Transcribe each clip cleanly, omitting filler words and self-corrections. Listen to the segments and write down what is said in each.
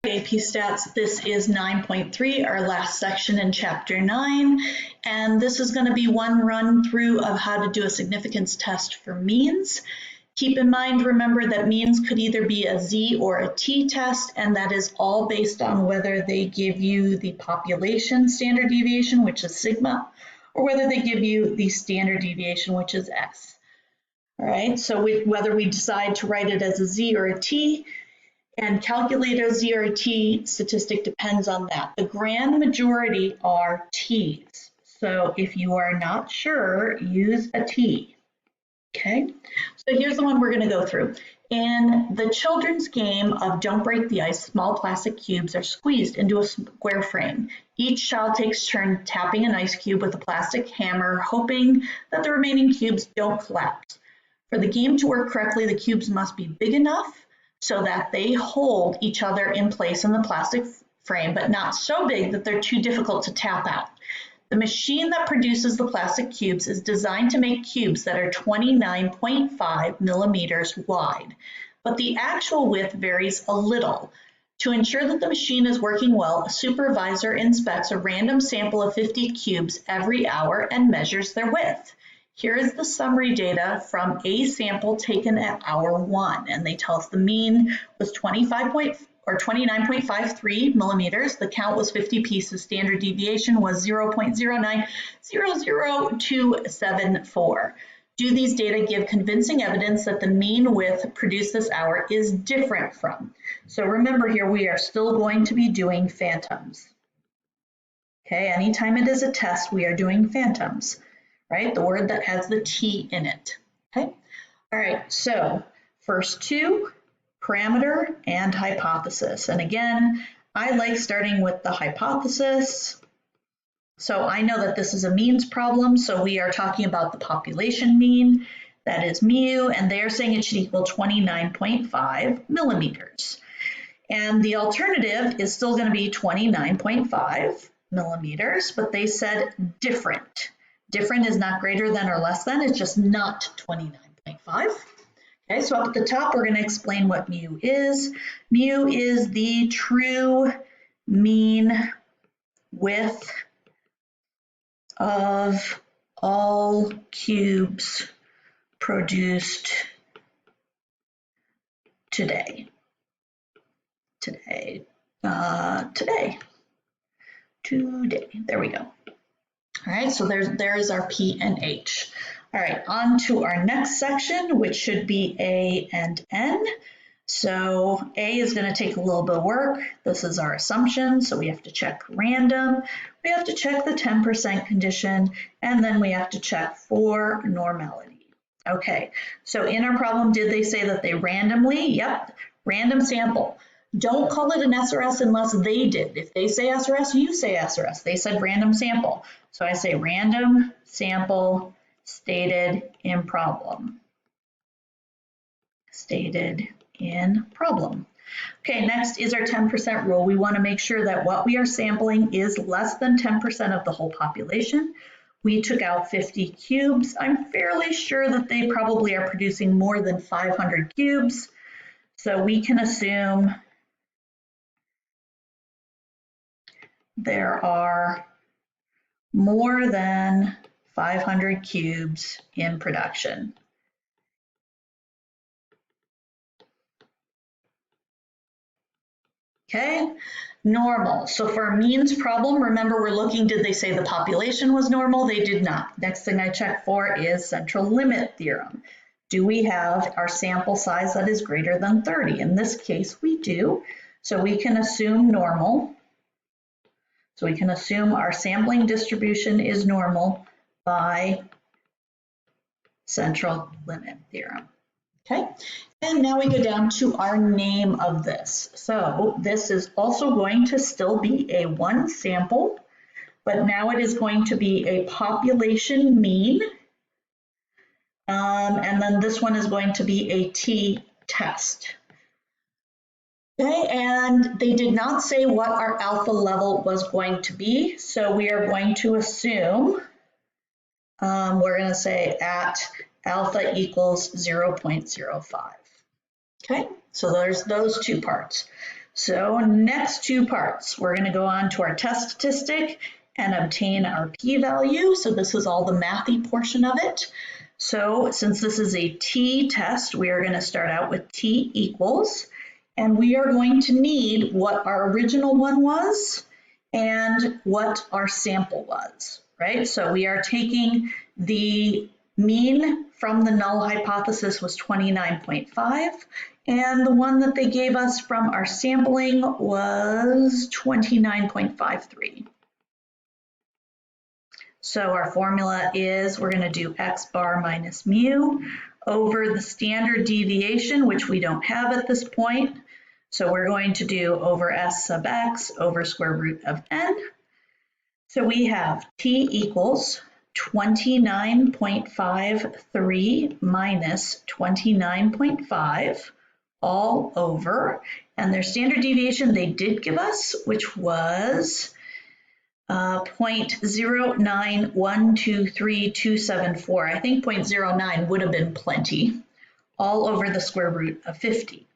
AP Stats, this is 9.3, our last section in Chapter 9, and this is going to be one run through of how to do a significance test for means. Keep in mind, remember that means could either be a Z or a T test, and that is all based on whether they give you the population standard deviation, which is sigma, or whether they give you the standard deviation, which is S. All right, so whether we decide to write it as a Z or a T, and calculate a Z or a T statistic depends on that. The grand majority are T's. So if you are not sure, use a T. Okay, so here's the one we're going to go through. In the children's game of Don't Break the Ice, small plastic cubes are squeezed into a square frame. Each child takes turn tapping an ice cube with a plastic hammer, hoping that the remaining cubes don't collapse. For the game to work correctly, the cubes must be big enough so that they hold each other in place in the plastic frame, but not so big that they're too difficult to tap out. The machine that produces the plastic cubes is designed to make cubes that are 29.5 millimeters wide, but the actual width varies a little. To ensure that the machine is working well, a supervisor inspects a random sample of 50 cubes every hour and measures their width. Here is the summary data from a sample taken at hour 1, and they tell us the mean was 29.53 millimeters. The count was 50 pieces. Standard deviation was 0.0900274. Do these data give convincing evidence that the mean width produced this hour is different from? So remember here, we are still going to be doing phantoms. Okay, anytime it is a test, we are doing phantoms. Right, the word that has the T in it. Okay, all right, so first two, parameter and hypothesis. And again, I like starting with the hypothesis. So I know that this is a means problem, so we are talking about the population mean, that is mu, and they're saying it should equal 29.5 millimeters. And the alternative is still going to be 29.5 millimeters, but they said different. Different is not greater than or less than, it's just not 29.5. Okay, so up at the top, we're going to explain what mu is. Mu is the true mean width of all cubes produced today. Today. There we go. All right, so there's our P and H. All right, on to our next section, which should be A and N. So A is going to take a little bit of work. This is our assumption, so we have to check random. We have to check the 10% condition, and then we have to check for normality. Okay, so in our problem, did they say that they randomly? Yep, random sample. Don't call it an SRS unless they did. If they say SRS, you say SRS. They said random sample. So I say random sample stated in problem. Stated in problem. Okay, next is our 10% rule. We want to make sure that what we are sampling is less than 10% of the whole population. We took out 50 cubes. I'm fairly sure that they probably are producing more than 500 cubes. So we can assume there are more than 500 cubes in production. Okay, normal. So for a means problem, remember we're looking, did they say the population was normal? They did not. Next thing I check for is central limit theorem. Do we have our sample size that is greater than 30? In this case, we do. So we can assume normal. So we can assume our sampling distribution is normal by central limit theorem. Okay, and now we go down to our name of this. So this is also going to still be a one sample, but now it is going to be a population mean. And then this one is going to be a t-test. Okay, and they did not say what our alpha level was going to be, so we are going to assume, we're going to say at alpha equals 0.05. Okay, so there's those two parts. So next two parts, we're going to go on to our test statistic and obtain our p-value. So this is all the mathy portion of it. So since this is a t-test, we are going to start out with t equals, and we are going to need what our original one was and what our sample was, right? So we are taking the mean from the null hypothesis was 29.5, and the one that they gave us from our sampling was 29.53. So our formula is we're going to do x bar minus mu over the standard deviation, which we don't have at this point. So we're going to do over s sub x over square root of n. So we have t equals 29.53 minus 29.5 all over, and their standard deviation they did give us, which was 0.0912327. I think 0.09 would have been plenty, all over the square root of 50.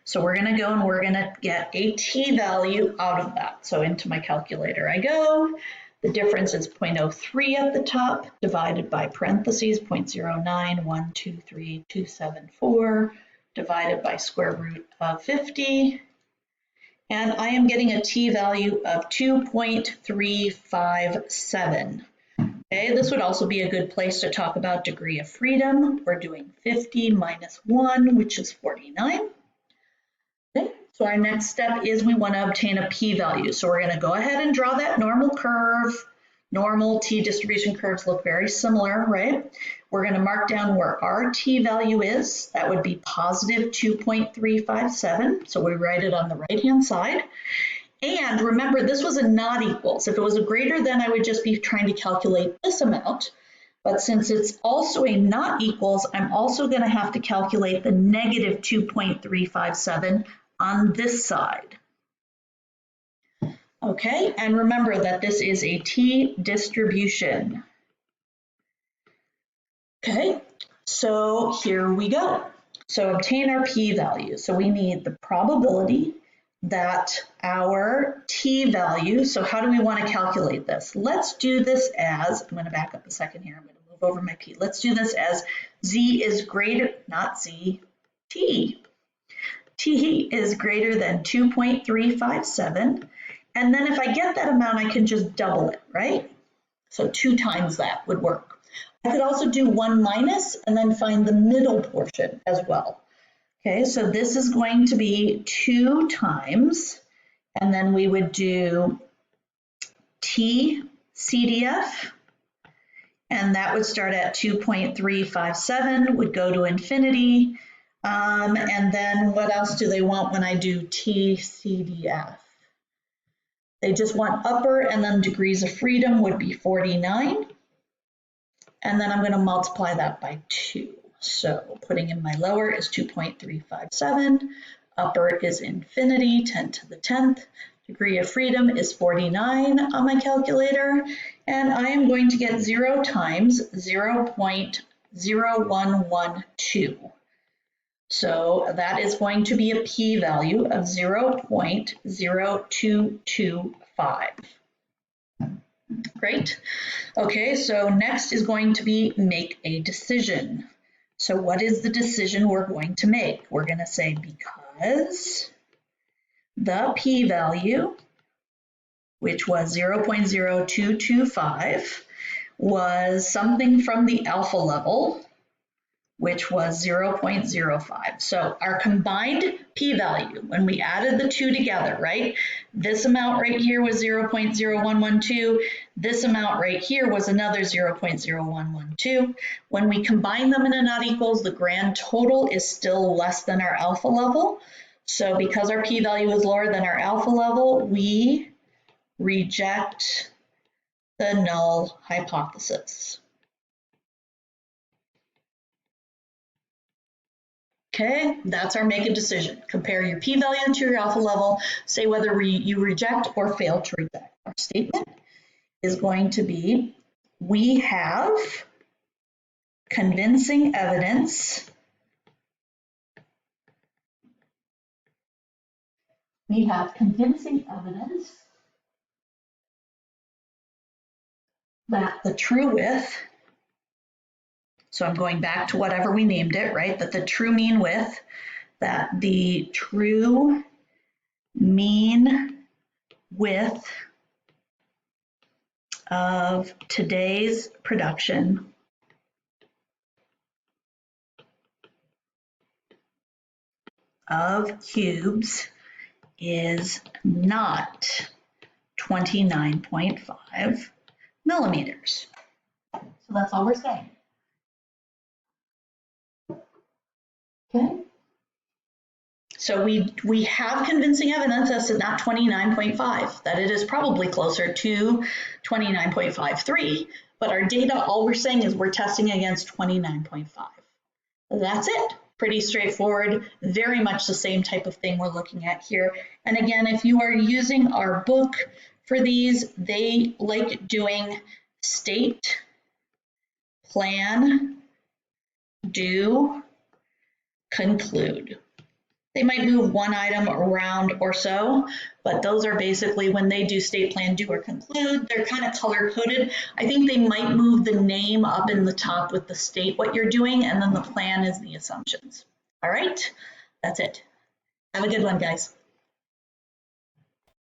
So we're going to go and we're going to get a t-value out of that. So into my calculator I go. The difference is 0.03 at the top divided by parentheses 0.0912327 divided by square root of 50. And I am getting a t-value of 2.357. Okay, this would also be a good place to talk about degree of freedom. We're doing 50 minus 1, which is 49. Okay, so our next step is we want to obtain a p-value. So we're going to go ahead and draw that normal curve. Normal t-distribution curves look very similar, right? We're going to mark down where our t-value is. That would be positive 2.357. So we write it on the right-hand side. And remember, this was a not equals. If it was a greater than, I would just be trying to calculate this amount. But since it's also a not equals, I'm also going to have to calculate the negative 2.357 on this side. Okay, and remember that this is a t-distribution. Okay, so here we go. So obtain our p-value. So we need the probability that our t-value, so how do we want to calculate this? Let's do this as, I'm going to back up a second here, I'm going to move over my p. Let's do this as z is greater, not z, t. T is greater than 2.357. And then if I get that amount, I can just double it, right? So 2 times that would work. I could also do 1 minus and then find the middle portion as well. Okay, so this is going to be 2 times, and then we would do T CDF, and that would start at 2.357, would go to infinity. And then what else do they want when I do T CDF? They just want upper, and then degrees of freedom would be 49. And then I'm going to multiply that by 2. So putting in my lower is 2.357. Upper is infinity, 10 to the 10th. Degree of freedom is 49 on my calculator. And I am going to get 0 times 0.0112. So that is going to be a p-value of 0.0225. Great. Okay, so next is going to be make a decision. So what is the decision we're going to make? We're going to say because the p-value, which was 0.0225, was something from the alpha level, which was 0.05. So our combined p-value, when we added the two together, right? This amount right here was 0.0112. This amount right here was another 0.0112. When we combine them in a not equals, the grand total is still less than our alpha level. So because our p-value is lower than our alpha level, we reject the null hypothesis. Okay, that's our make a decision. Compare your p-value to your alpha level, say whether you reject or fail to reject. Our statement is going to be, we have convincing evidence we have convincing evidence that the true width, so I'm going back to whatever we named it, right? That the true mean width, that the true mean width of today's production of cubes is not 29.5 millimeters. So that's all we're saying. Okay. So we have convincing evidence as to not 29.5, that it is probably closer to 29.53, but our data, all we're saying is we're testing against 29.5. That's it. Pretty straightforward, very much the same type of thing we're looking at here. And again, if you are using our book for these, they like doing state, plan, do, conclude. They might move one item around or so, but those are basically when they do state, plan, do, or conclude. They're kind of color coded. I think they might move the name up in the top with the state what you're doing, and then the plan is the assumptions. All right, that's it. Have a good one, guys.